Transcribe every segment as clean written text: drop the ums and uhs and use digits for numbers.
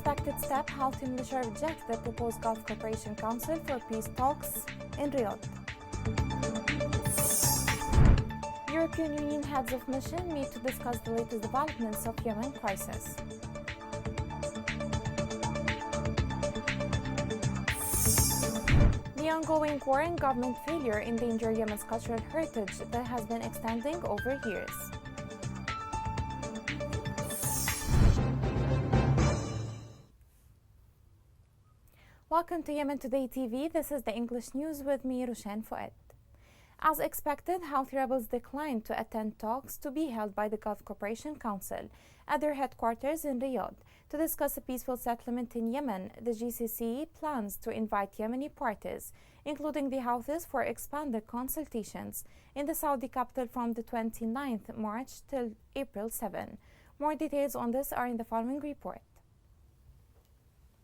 unexpected step, Houthi militia reject the proposed Gulf Cooperation Council for peace talks in Riyadh. European Union heads of mission meet to discuss the latest developments of Yemen crisis. The ongoing war and government failure endanger Yemen's cultural heritage that has been extending over years. Welcome to Yemen Today TV. This is the English news with me, Rushan Fouad. As expected, Houthi rebels declined to attend talks to be held by the Gulf Cooperation Council at their headquarters in Riyadh to discuss a peaceful settlement in Yemen. The GCC plans to invite Yemeni parties, including the Houthis, for expanded consultations in the Saudi capital from the 29th March till April 7. More details on this are in the following report.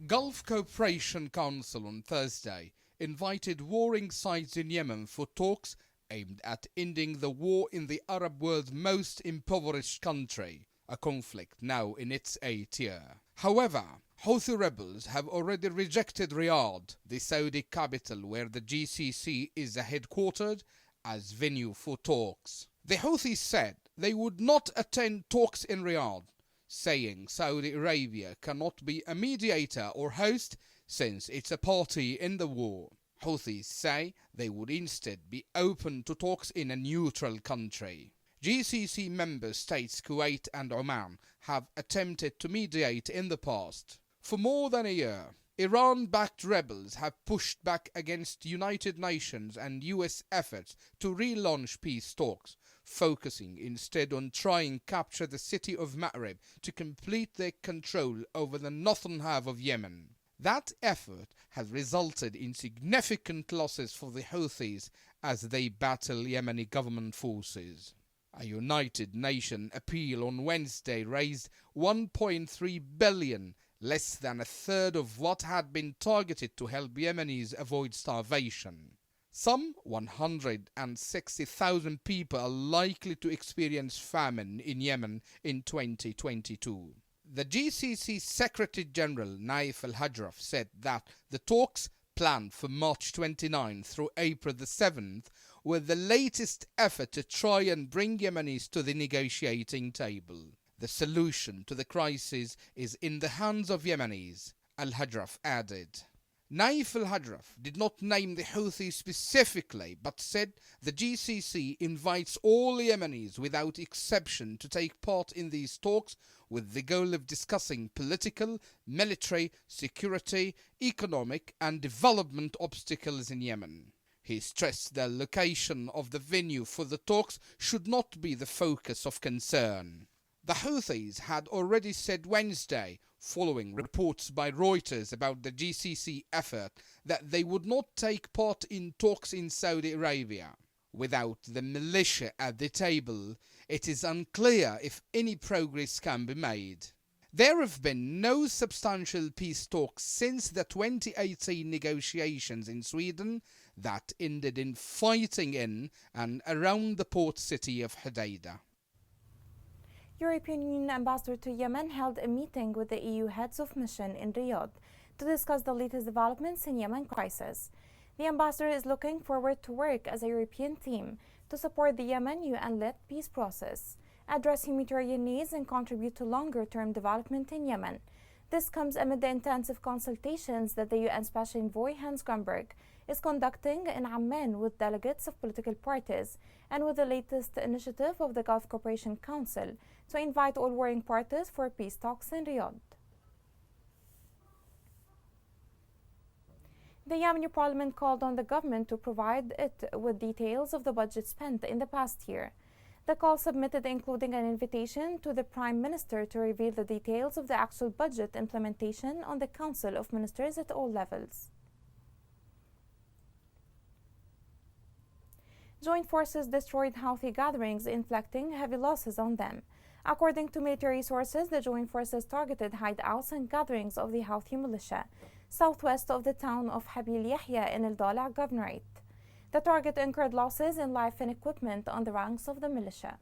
Gulf Cooperation Council on Thursday invited warring sides in Yemen for talks aimed at ending the war in the Arab world's most impoverished country, a conflict now in its 8th year. However, Houthi rebels have already rejected Riyadh, the Saudi capital where the GCC is headquartered, as venue for talks. The Houthis said they would not attend talks in Riyadh, saying Saudi Arabia cannot be a mediator or host since it's a party in the war. Houthis say they would instead be open to talks in a neutral country. GCC member states Kuwait and Oman have attempted to mediate in the past. For more than a year, Iran-backed rebels have pushed back against United Nations and US efforts to relaunch peace talks, focusing instead on trying to capture the city of Ma'rib to complete their control over the northern half of Yemen. That effort has resulted in significant losses for the Houthis as they battle Yemeni government forces. A United Nations appeal on Wednesday raised $1.3 billion, less than a third of what had been targeted to help Yemenis avoid starvation. Some 160,000 people are likely to experience famine in Yemen in 2022. The GCC Secretary General Naif al-Hajraf said that the talks planned for March 29 through April the 7th were the latest effort to try and bring Yemenis to the negotiating table. The solution to the crisis is in the hands of Yemenis, al-Hajraf added. Naif al-Hajraf did not name the Houthis specifically, but said the GCC invites all Yemenis without exception to take part in these talks with the goal of discussing political, military, security, economic and development obstacles in Yemen. He stressed the location of the venue for the talks should not be the focus of concern. The Houthis had already said Wednesday, following reports by Reuters about the GCC effort, that they would not take part in talks in Saudi Arabia. Without the militia at the table, it is unclear if any progress can be made. There have been no substantial peace talks since the 2018 negotiations in Sweden that ended in fighting in and around the port city of Hodeidah. European Union ambassador to Yemen held a meeting with the EU heads of mission in Riyadh to discuss the latest developments in Yemen crisis. The ambassador is looking forward to work as a European team to support the Yemen UN-led peace process, address humanitarian needs and contribute to longer-term development in Yemen. This comes amid the intensive consultations that the UN Special Envoy Hans Grunberg is conducting in Amman with delegates of political parties and with the latest initiative of the Gulf Cooperation Council to invite all warring parties for peace talks in Riyadh. The Yemeni parliament called on the government to provide it with details of the budget spent in the past year. The call submitted including an invitation to the Prime Minister to reveal the details of the actual budget implementation on the Council of Ministers at all levels. Joint forces destroyed Houthi gatherings, inflicting heavy losses on them. According to military sources, the joint forces targeted hideouts and gatherings of the Houthi militia southwest of the town of Habil Yahya in El Dala Governorate. The target incurred losses in life and equipment on the ranks of the militia.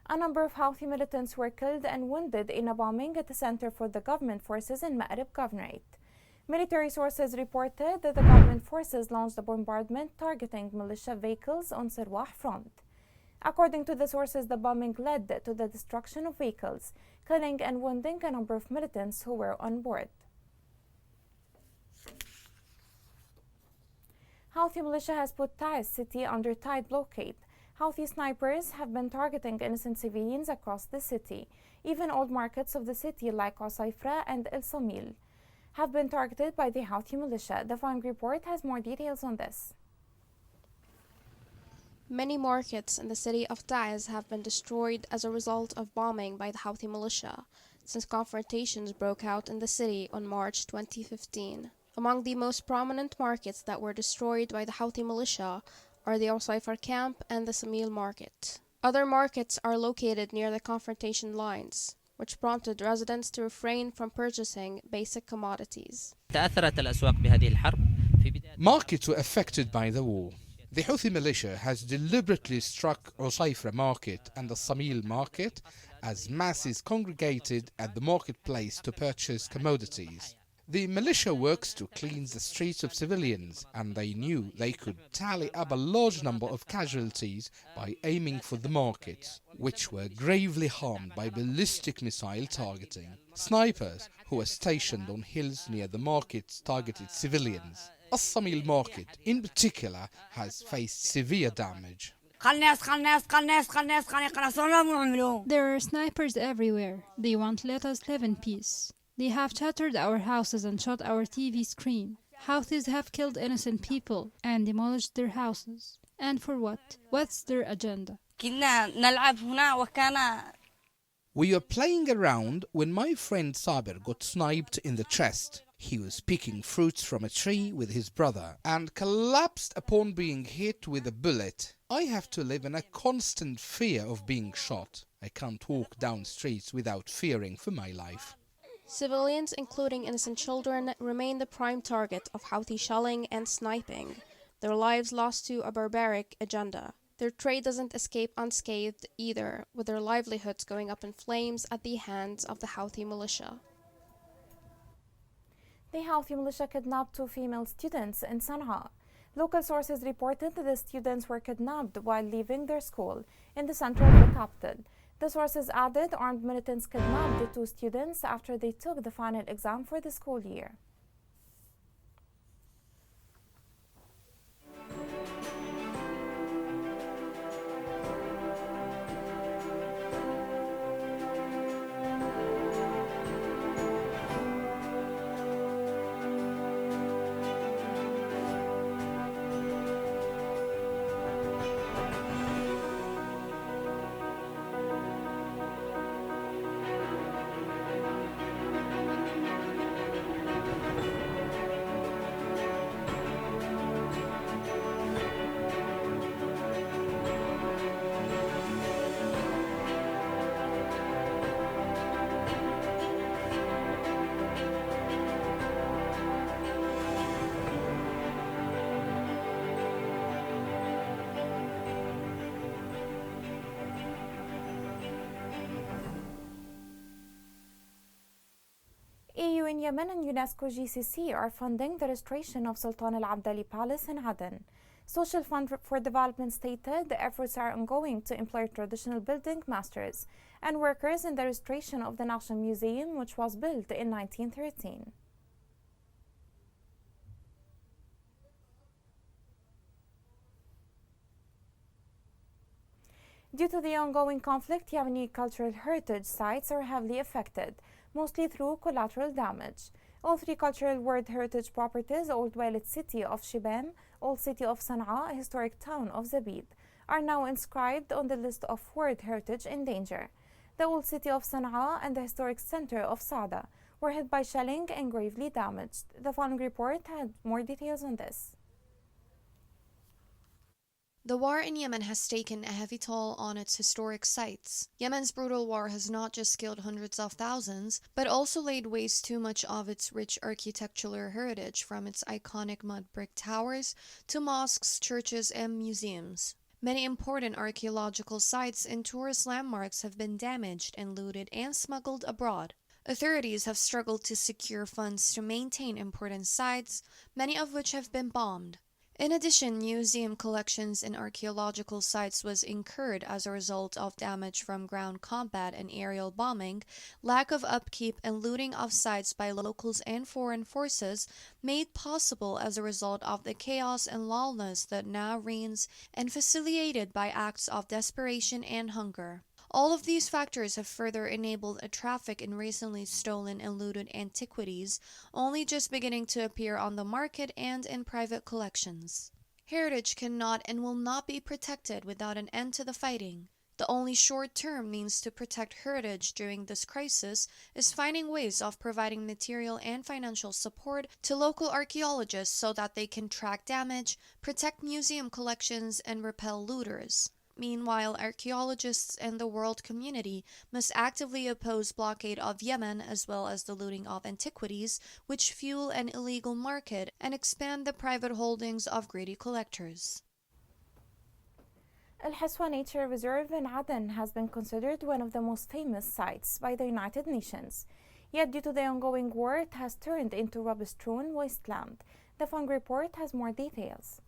A number of Houthi militants were killed and wounded in a bombing at the Center for the Government Forces in Ma'rib Governorate. Military sources reported that the government forces launched a bombardment targeting militia vehicles on Sirwah front. According to the sources, the bombing led to the destruction of vehicles, killing and wounding a number of militants who were on board. Houthi militia has put Taiz city under tight blockade. Houthi snipers have been targeting innocent civilians across the city. Even old markets of the city like Qusayfra and El Samil have been targeted by the Houthi militia. The following report has more details on this. Many markets in the city of Taiz have been destroyed as a result of bombing by the Houthi militia since confrontations broke out in the city on March 2015. Among the most prominent markets that were destroyed by the Houthi militia are the Qusayfra camp and the Samil market. Other markets are located near the confrontation lines, which prompted residents to refrain from purchasing basic commodities. Markets were affected by the war. The Houthi militia has deliberately struck Qusayfra market and the Samil market as masses congregated at the marketplace to purchase commodities. The militia works to cleanse the streets of civilians, and they knew they could tally up a large number of casualties by aiming for the markets, which were gravely harmed by ballistic missile targeting. Snipers who were stationed on hills near the markets targeted civilians. As-Samil market, in particular, has faced severe damage. There are snipers everywhere. They won't let us live in peace. They have shattered our houses and shot our TV screen. Houthis have killed innocent people and demolished their houses. And for what? What's their agenda? We were playing around when my friend Sabir got sniped in the chest. He was picking fruits from a tree with his brother and collapsed upon being hit with a bullet. I have to live in a constant fear of being shot. I can't walk down streets without fearing for my life. Civilians, including innocent children, remain the prime target of Houthi shelling and sniping, their lives lost to a barbaric agenda. Their trade doesn't escape unscathed either, with their livelihoods going up in flames at the hands of the Houthi militia. The Houthi militia kidnapped 2 female students in Sana'a. Local sources reported that the students were kidnapped while leaving their school in the center of the capital. The sources added armed militants kidnapped the 2 students after they took the final exam for the school year. EU in Yemen and UNESCO GCC are funding the restoration of Sultan Al Abdali Palace in Aden. Social Fund for Development stated the efforts are ongoing to employ traditional building masters and workers in the restoration of the National Museum, which was built in 1913. Due to the ongoing conflict, Yemeni cultural heritage sites are heavily affected, mostly through collateral damage. All 3 cultural World Heritage properties, Old Walid City of Shibam, Old City of Sana'a, historic town of Zabid, are now inscribed on the list of World Heritage in danger. The Old City of Sana'a and the historic center of Saada were hit by shelling and gravely damaged. The following report had more details on this. The war in Yemen has taken a heavy toll on its historic sites. Yemen's brutal war has not just killed hundreds of thousands, but also laid waste to much of its rich architectural heritage, from its iconic mud brick towers to mosques, churches, and museums. Many important archaeological sites and tourist landmarks have been damaged and looted and smuggled abroad. Authorities have struggled to secure funds to maintain important sites, many of which have been bombed. In addition, museum collections and archaeological sites was incurred as a result of damage from ground combat and aerial bombing. Lack of upkeep and looting of sites by locals and foreign forces made possible as a result of the chaos and lawlessness that now reigns and facilitated by acts of desperation and hunger. All of these factors have further enabled a traffic in recently stolen and looted antiquities, only just beginning to appear on the market and in private collections. Heritage cannot and will not be protected without an end to the fighting. The only short-term means to protect heritage during this crisis is finding ways of providing material and financial support to local archaeologists so that they can track damage, protect museum collections, and repel looters. Meanwhile, archaeologists and the world community must actively oppose blockade of Yemen as well as the looting of antiquities, which fuel an illegal market and expand the private holdings of greedy collectors. Al Hiswa Nature Reserve in Aden has been considered one of the most famous sites by the United Nations. Yet due to the ongoing war, it has turned into rubble-strewn wasteland. The Fung Report has more details.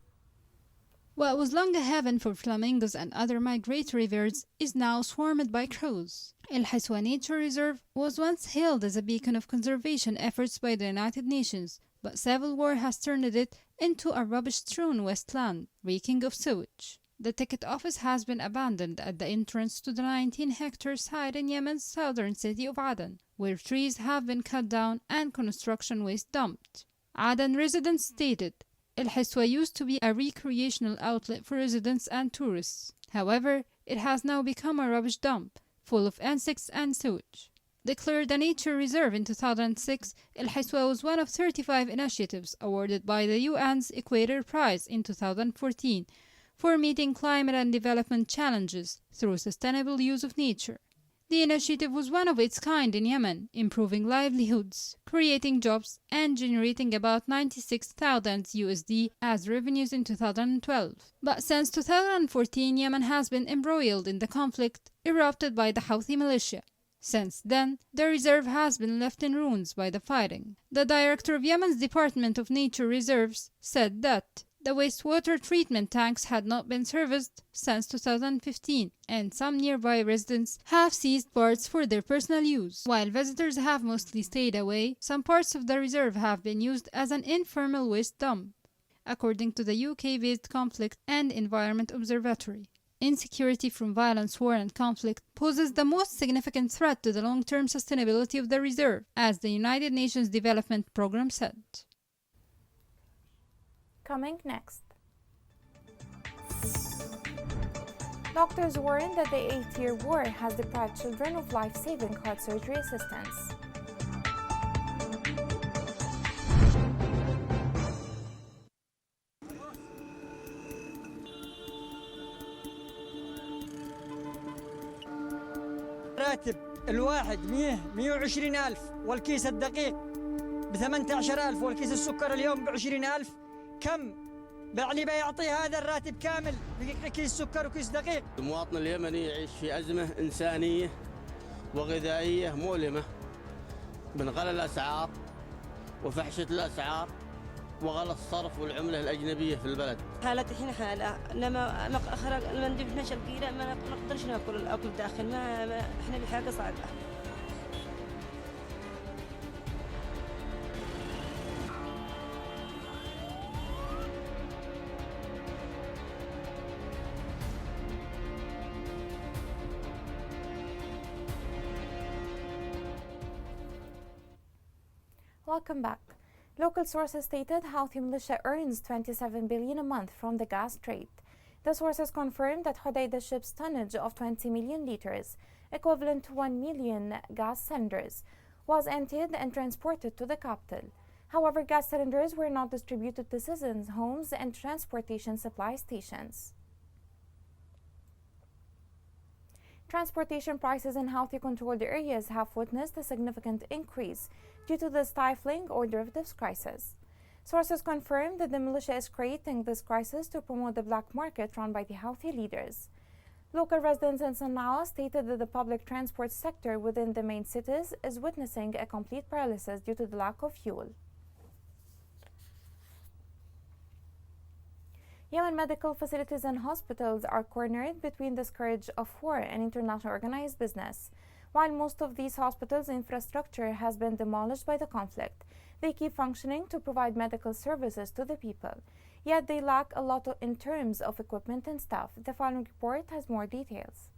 What was long a haven for flamingos and other migratory birds is now swarmed by crows. Al Hiswa Nature Reserve was once hailed as a beacon of conservation efforts by the United Nations, but civil war has turned it into a rubbish-strewn wasteland, reeking of sewage. The ticket office has been abandoned at the entrance to the 19-hectare site in Yemen's southern city of Aden, where trees have been cut down and construction waste dumped. Aden residents stated, Al Hiswa used to be a recreational outlet for residents and tourists. However, it has now become a rubbish dump, full of insects and sewage. Declared a nature reserve in 2006, Al Hiswa was one of 35 initiatives awarded by the UN's Equator Prize in 2014 for meeting climate and development challenges through sustainable use of nature. The initiative was one of its kind in Yemen, improving livelihoods, creating jobs, and generating about 96,000 USD as revenues in 2012. But since 2014, Yemen has been embroiled in the conflict erupted by the Houthi militia. Since then, the reserve has been left in ruins by the fighting. The director of Yemen's Department of Nature Reserves said that the wastewater treatment tanks had not been serviced since 2015, and some nearby residents have seized parts for their personal use. While visitors have mostly stayed away, some parts of the reserve have been used as an informal waste dump, according to the UK-based Conflict and Environment Observatory. Insecurity from violence, war, and conflict poses the most significant threat to the long-term sustainability of the reserve, as the United Nations Development Programme said. Coming next. Doctors warn that the 8-year war has deprived children of life-saving heart surgery assistance. راتب الواحد 120 ألف والكيس الدقيق ب18,000 والكيس السكر اليوم ب20,000. كم يعني بيعطي هذا الراتب كامل كيس سكر وكيس دقيق؟ المواطن اليمني يعيش في أزمة إنسانية وغذائية مؤلمة من غلاء الأسعار وفحشة الأسعار وغلاء الصرف والعملة الأجنبية في البلد. حالتي الحين حالة لما خرج لما ندي 12 كيلو ما نقدرش ناكل الأكل داخل ما احنا بحاجة صعبة. Welcome back. Local sources stated Houthi militia earns $27 billion a month from the gas trade. The sources confirmed that Hodeidah ship's tonnage of 20 million liters, equivalent to 1 million gas cylinders, was emptied and transported to the capital. However, gas cylinders were not distributed to citizens' homes and transportation supply stations. Transportation prices in Houthi-controlled areas have witnessed a significant increase due to the stifling oil derivatives crisis. Sources confirm that the militia is creating this crisis to promote the black market run by the Houthi leaders. Local residents in Sana'a stated that the public transport sector within the main cities is witnessing a complete paralysis due to the lack of fuel. Yemen medical facilities and hospitals are cornered between the scourge of war and international organized business. While most of these hospitals' infrastructure has been demolished by the conflict, they keep functioning to provide medical services to the people. Yet they lack a lot in terms of equipment and staff. The following report has more details.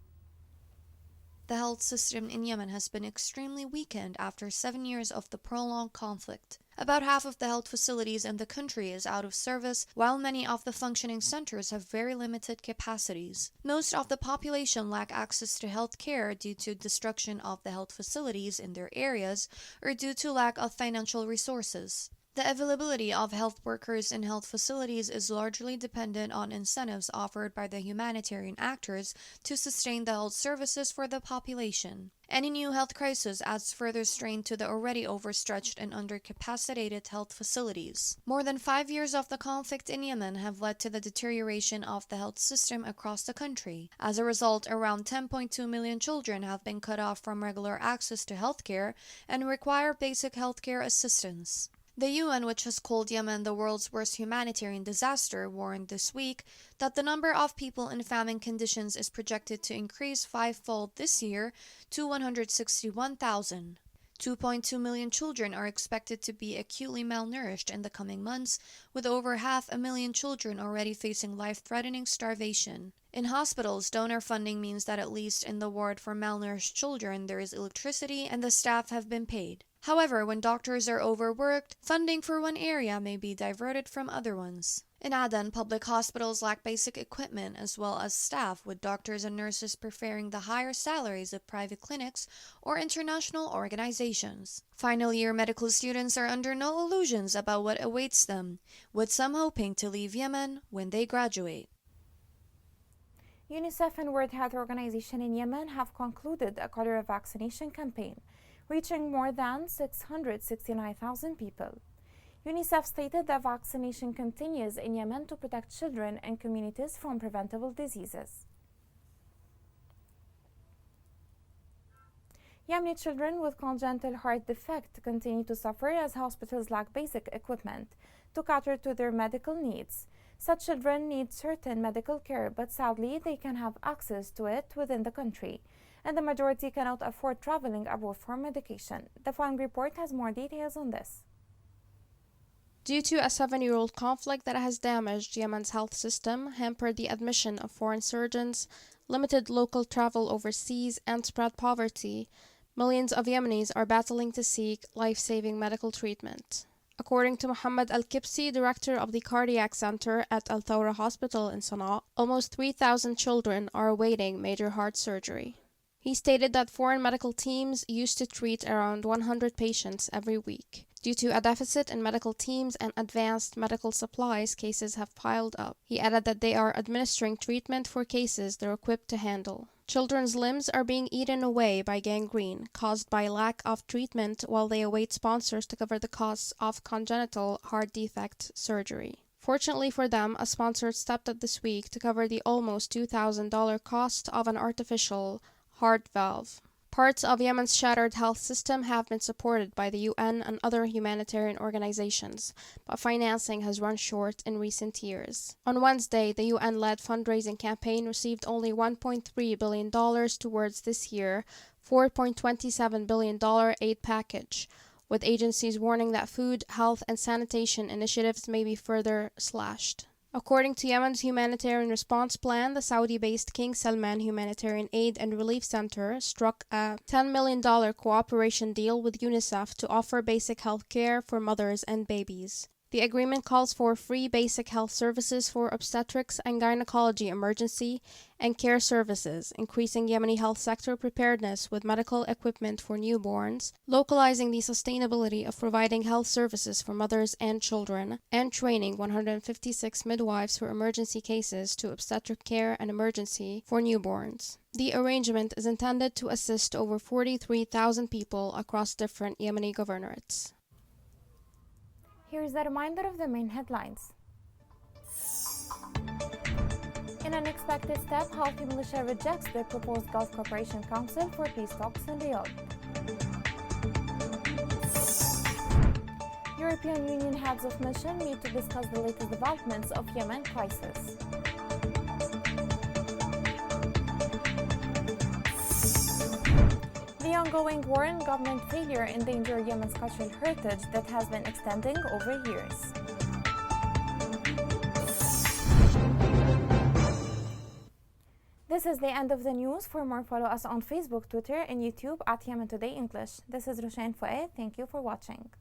The health system in Yemen has been extremely weakened after 7 years of the prolonged conflict. About half of the health facilities in the country is out of service, while many of the functioning centers have very limited capacities. Most of the population lack access to health care due to destruction of the health facilities in their areas or due to lack of financial resources. The availability of health workers in health facilities is largely dependent on incentives offered by the humanitarian actors to sustain the health services for the population. Any new health crisis adds further strain to the already overstretched and undercapacitated health facilities. More than 5 years of the conflict in Yemen have led to the deterioration of the health system across the country. As a result, around 10.2 million children have been cut off from regular access to health care and require basic health care assistance. The UN, which has called Yemen the world's worst humanitarian disaster, warned this week that the number of people in famine conditions is projected to increase fivefold this year to 161,000. 2.2 million children are expected to be acutely malnourished in the coming months, with over 500,000 children already facing life-threatening starvation. In hospitals, donor funding means that at least in the ward for malnourished children there is electricity and the staff have been paid. However, when doctors are overworked, funding for one area may be diverted from other ones. In Aden, public hospitals lack basic equipment as well as staff, with doctors and nurses preferring the higher salaries of private clinics or international organizations. Final year medical students are under no illusions about what awaits them, with some hoping to leave Yemen when they graduate. UNICEF and World Health Organization in Yemen have concluded a cholera vaccination campaign, reaching more than 669,000 people. UNICEF stated that vaccination continues in Yemen to protect children and communities from preventable diseases. Yemeni children with congenital heart defect continue to suffer as hospitals lack basic equipment to cater to their medical needs. Such children need certain medical care, but sadly they can have access to it within the country, and the majority cannot afford traveling abroad for medication. The following report has more details on this. Due to a 7-year-old conflict that has damaged Yemen's health system, hampered the admission of foreign surgeons, limited local travel overseas, and spread poverty, millions of Yemenis are battling to seek life-saving medical treatment. According to Mohammed Al-Kibsi, director of the Cardiac Center at Al Thawra Hospital in Sana'a, almost 3,000 children are awaiting major heart surgery. He stated that foreign medical teams used to treat around 100 patients every week. Due to a deficit in medical teams and advanced medical supplies, cases have piled up. He added that they are administering treatment for cases they're equipped to handle. Children's limbs are being eaten away by gangrene, caused by lack of treatment, while they await sponsors to cover the costs of congenital heart defect surgery. Fortunately for them, a sponsor stepped up this week to cover the almost $2,000 cost of an artificial heart valve. Parts of Yemen's shattered health system have been supported by the UN and other humanitarian organizations, but financing has run short in recent years. On Wednesday, the UN-led fundraising campaign received only $1.3 billion towards this year's $4.27 billion aid package, with agencies warning that food, health, and sanitation initiatives may be further slashed. According to Yemen's humanitarian response plan, the Saudi-based King Salman Humanitarian Aid and Relief Center struck a $10 million cooperation deal with UNICEF to offer basic health care for mothers and babies. The agreement calls for free basic health services for obstetrics and gynecology emergency and care services, increasing Yemeni health sector preparedness with medical equipment for newborns, localizing the sustainability of providing health services for mothers and children, and training 156 midwives for emergency cases to obstetric care and emergency for newborns. The arrangement is intended to assist over 43,000 people across different Yemeni governorates. Here's a reminder of the main headlines. In an unexpected step, Houthi militia rejects the proposed Gulf Cooperation Council for peace talks in Riyadh. European Union heads of mission meet to discuss the latest developments of Yemen crisis. The ongoing war and government failure endanger Yemen's cultural heritage that has been extending over years. This is the end of the news. For more, follow us on Facebook, Twitter, and YouTube at Yemen Today English. This is Rushain Fouet. Thank you for watching.